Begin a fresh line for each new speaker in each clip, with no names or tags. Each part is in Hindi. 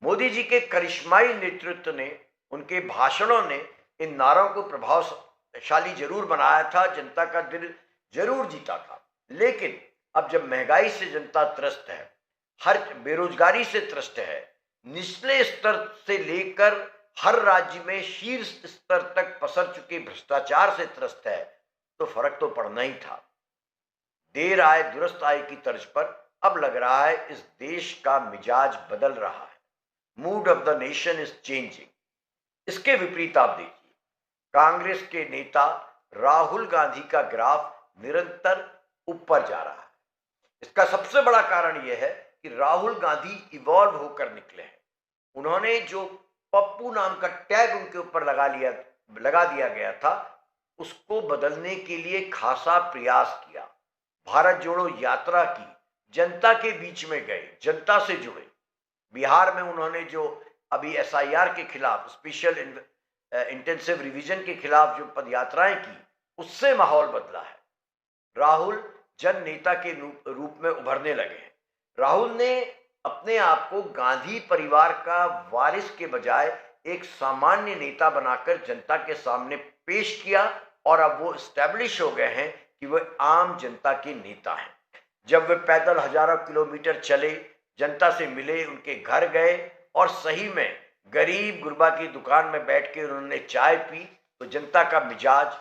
मोदी जी के करिश्माई नेतृत्व ने, उनके भाषणों ने इन नारों को प्रभावशाली जरूर बनाया था, जनता का दिल जरूर जीता था। लेकिन अब जब महंगाई से जनता त्रस्त है, हर बेरोजगारी से त्रस्त है, निचले स्तर से लेकर हर राज्य में शीर्ष स्तर तक पसर चुके भ्रष्टाचार से त्रस्त है, तो फर्क तो पड़ना ही था। देर आए दुरुस्त आए की तर्ज पर अब लग रहा है इस देश का मिजाज बदल रहा है। Mood off the nation is changing. इसके विपरीत आप देखिए, कांग्रेस के नेता राहुल गांधी का ग्राफ निरंतर ऊपर जा रहा है। इसका सबसे बड़ा कारण यह है कि राहुल गांधी इवॉल्व होकर निकले हैं। उन्होंने जो पप्पू नाम का टैग उनके ऊपर लगा दिया गया था, उसको बदलने के लिए खासा प्रयास किया। भारत जोड़ो यात्रा की, जनता के बीच में गए, जनता से जुड़े। बिहार में उन्होंने जो अभी एसआईआर के खिलाफ, स्पेशल इंटेंसिव रिवीजन के खिलाफ जो पदयात्राएं की, उससे माहौल बदला है। राहुल जन नेता के रूप में उभरने लगे हैं। राहुल ने अपने आप को गांधी परिवार का वारिस के बजाय एक सामान्य नेता बनाकर जनता के सामने पेश किया, और अब वो एस्टैब्लिश हो गए हैं कि वे आम जनता के नेता हैं। जब वे पैदल हजारों किलोमीटर चले, जनता से मिले, उनके घर गए और सही में गरीब गुरबा की दुकान में बैठ के उन्होंने चाय पी, तो जनता का मिजाज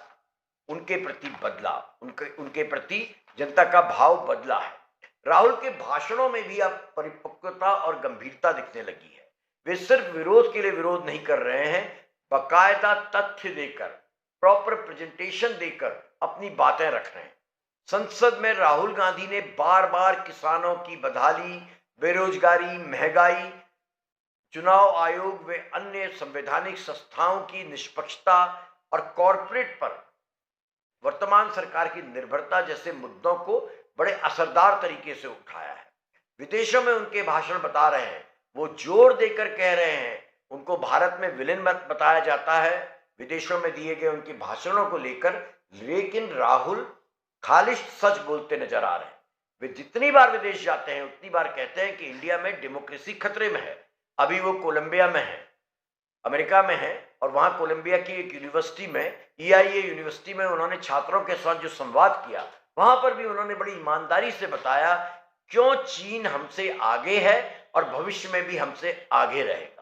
उनके प्रति बदला, उनके प्रति जनता का भाव बदला है। राहुल के भाषणों में भी अब परिपक्वता और गंभीरता दिखने लगी है। वे सिर्फ विरोध के लिए विरोध नहीं कर रहे हैं, बाकायदा तथ्य देकर, प्रॉपर प्रेजेंटेशन देकर अपनी बातें रख रहे हैं। संसद में राहुल गांधी ने बार बार किसानों की बदहाली, बेरोजगारी, महंगाई, चुनाव आयोग व अन्य संवैधानिक संस्थाओं की निष्पक्षता और कॉरपोरेट पर वर्तमान सरकार की निर्भरता जैसे मुद्दों को बड़े असरदार तरीके से उठाया है। विदेशों में उनके भाषण बता रहे हैं, वो जोर देकर कह रहे हैं, उनको भारत में विलेन बताया जाता है विदेशों में दिए गए उनके भाषणों को लेकर। लेकिन राहुल खालिश सच बोलते नजर आ रहे हैं। वे जितनी बार विदेश जाते हैं उतनी बार कहते हैं कि इंडिया में डेमोक्रेसी खतरे में है। अभी वो कोलंबिया में है, अमेरिका में है, और वहां कोलंबिया की एक यूनिवर्सिटी में, EIA यूनिवर्सिटी में उन्होंने छात्रों के साथ जो संवाद किया, वहां पर भी उन्होंने बड़ी ईमानदारी से बताया क्यों चीन हमसे आगे है और भविष्य में भी हमसे आगे रहेगा।